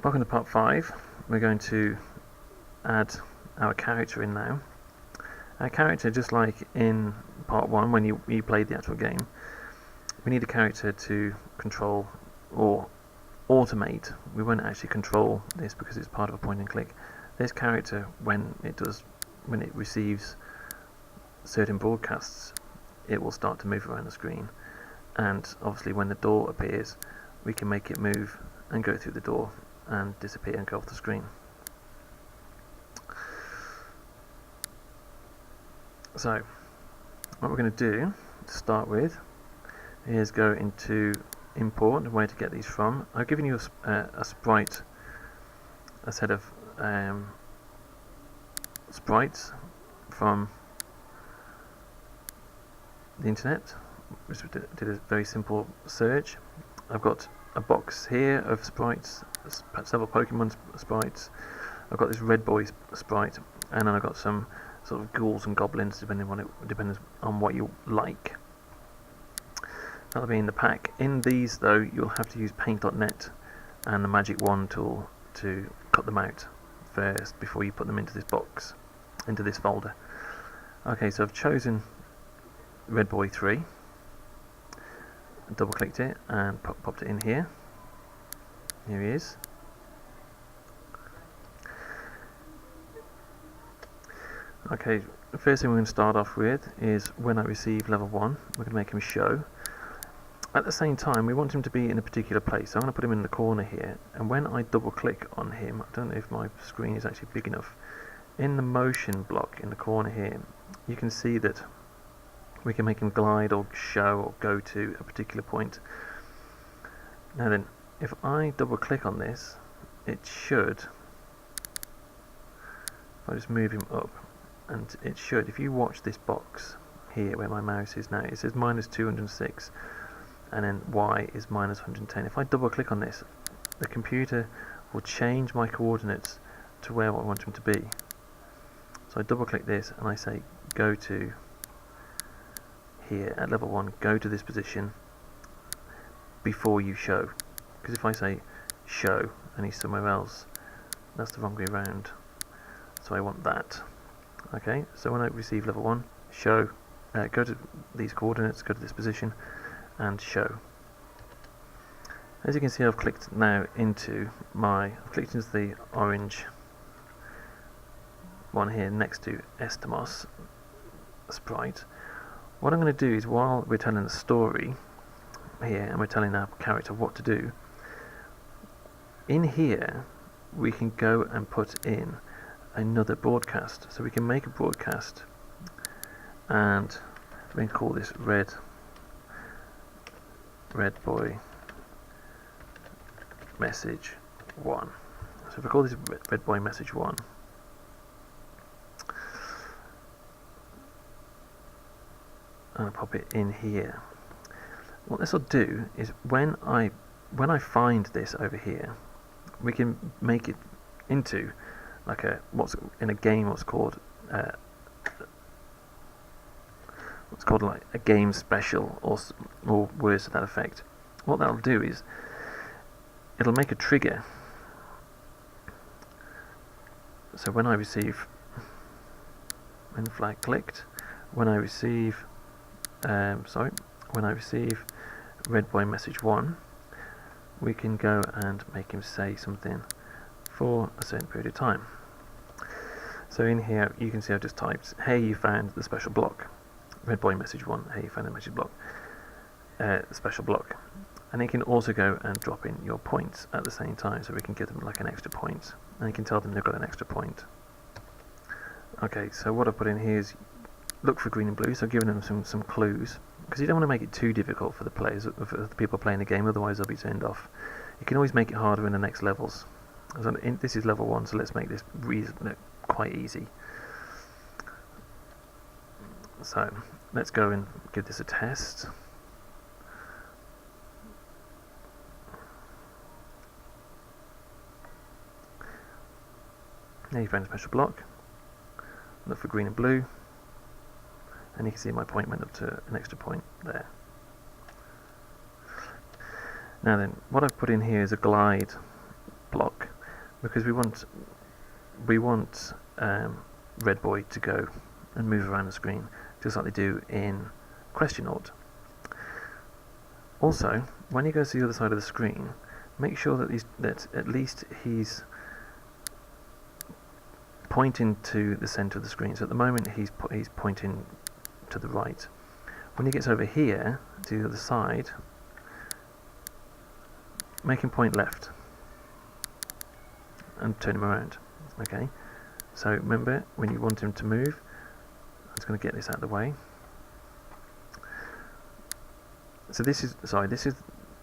Welcome to part 5. We're going to add our character in now. Our character, just like in part 1 when you played the actual game, we need a character to control or automate. We won't actually control this because it's part of a point and click. This character, when it receives certain broadcasts, it will start to move around the screen, and obviously when the door appears we can make it move and go through the door and disappear and go off the screen. So what we're going to do to start with is go into import and where to get these from. I've given you a sprite, a set of sprites from the internet, which did a very simple search. I've got a box here of sprites, several Pokemon sprites. I've got this red boy sprite, and then I've got some sort of ghouls and goblins, depending on what you like. That'll be in the pack. In these though, you'll have to use paint.net and the magic wand tool to cut them out first before you put them into this box, into this folder. Okay, so I've chosen Red Boy 3, double clicked it and popped it in here. Here he is. Okay, the first thing we're going to start off with is when I receive level 1, we're going to make him show. At the same time, we want him to be in a particular place, so I'm going to put him in the corner here, and when I double click on him, I don't know if my screen is actually big enough, in the motion block in the corner here, you can see that we can make him glide or show or go to a particular point. Now then, if I double click on this, it should, if I just move him up, and it should, if you watch this box here where my mouse is now, it says minus 206 and then Y is minus 110. If I double click on this, the computer will change my coordinates to where I want them to be. So I double click this and I say go to here at level 1, go to this position before you show, because if I say show and he's somewhere else, that's the wrong way around, so I want that. Okay, so when I receive level 1, show, go to these coordinates, go to this position and show. As you can see, I've clicked now into the orange one here next to Estamos sprite. What I'm going to do is, while we're telling the story here and we're telling our character what to do, in here we can go and put in another broadcast. So we can make a broadcast and we can call this Red Boy Message 1. So if I call this Red Boy Message 1, and I pop it in here. What this will do is when I find this over here, we can make it into like what's called like a game special or words to that effect. What that'll do is it'll make a trigger. So when I receive, when flag clicked, when I receive Red Boy Message 1, we can go and make him say something for a certain period of time. So in here you can see I've just typed, hey, you found the special block. Red Boy Message 1, hey, you found the message block, special block. And you can also go and drop in your points at the same time, so we can give them like an extra point, and you can tell them they've got an extra point. Okay, so what I put in here is look for green and blue, so giving them some clues, because you don't want to make it too difficult for the players, for the people playing the game, otherwise they'll be turned off. You can always make it harder in the next levels. So this is level 1, so let's make this quite easy. So let's go and give this a test. Now you found a special block. Look for green and blue, and you can see my point went up to an extra point there. Now then, what I've put in here is a glide block. because we want Red Boy to go and move around the screen just like they do in Questionnaut. Also, when he goes to the other side of the screen, make sure that at least he's pointing to the center of the screen. So at the moment he's pointing to the right. When he gets over here to the other side, make him point left and turn him around. Okay, so remember, when you want him to move, I'm just going to get this out of the way. So this is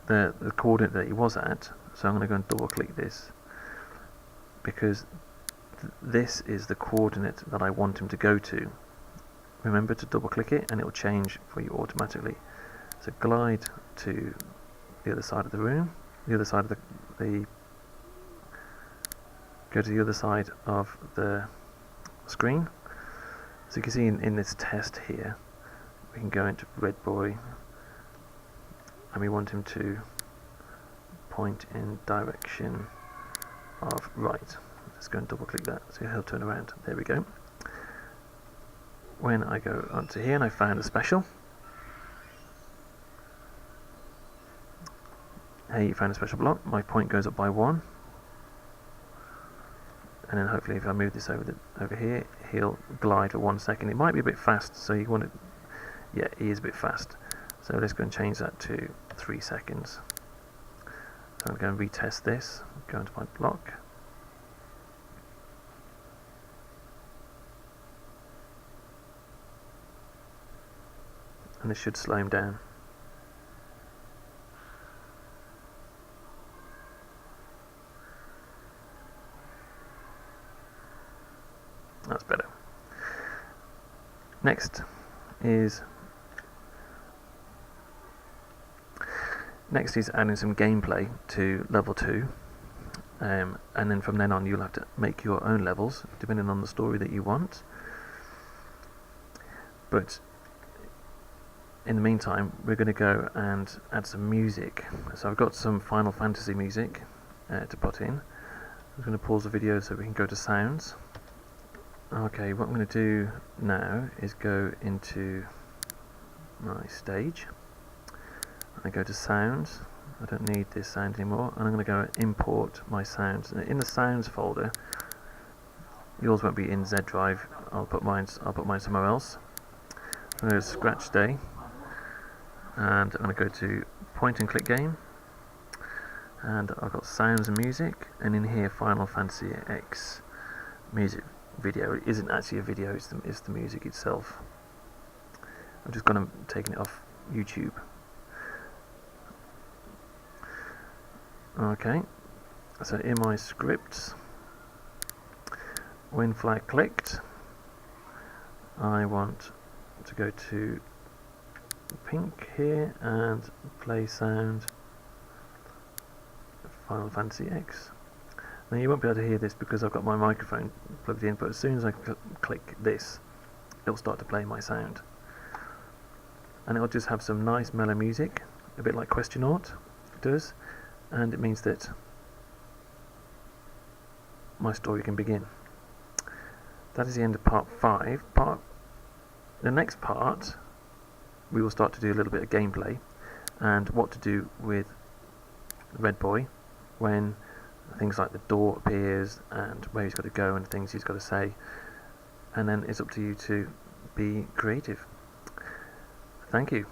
the coordinate that he was at. So I'm going to go and double click this, because this is the coordinate that I want him to go to. Remember to double click it and it will change for you automatically. So glide to the other side of the room, the other side of the go to the other side of the screen. So you can see in this test here, we can go into Red Boy and we want him to point in direction of right. Let's go and double click that so he'll turn around. There we go. When I go onto here and I found a special, hey, you found a special block, my point goes up by 1, and then hopefully if I move this over here, he'll glide for 1 second. It might be a bit fast, so you want it, yeah, he is a bit fast, so let's go and change that to 3 seconds. So I'm going to retest this, go into my block, and this should slow him down. That's better. Next is adding some gameplay to level 2, and then from then on you'll have to make your own levels depending on the story that you want. But in the meantime, we're going to go and add some music. So I've got some Final Fantasy music to put in. I'm going to pause the video so we can go to sounds. Okay, what I'm going to do now is go into my stage. I go to sounds. I don't need this sound anymore, and I'm going to go and import my sounds. In the sounds folder, yours won't be in Z drive. I'll put mine somewhere else. I'm going to scratch day, and I'm going to go to point and click game, and I've got sounds and music, and in here Final Fantasy X music video. It isn't actually a video, it's the music itself. I'm just going to taking it off YouTube. Okay, so in my scripts, when flag clicked, I want to go to pink here and play sound Final Fantasy X. Now you won't be able to hear this because I've got my microphone plugged in, but as soon as I click this, it'll start to play my sound. And it'll just have some nice mellow music, a bit like Questionnaut does, and it means that my story can begin. That is the end of part 5. The next part, we will start to do a little bit of gameplay and what to do with Red Boy when things like the door appears and where he's got to go and things he's got to say, and then it's up to you to be creative. Thank you.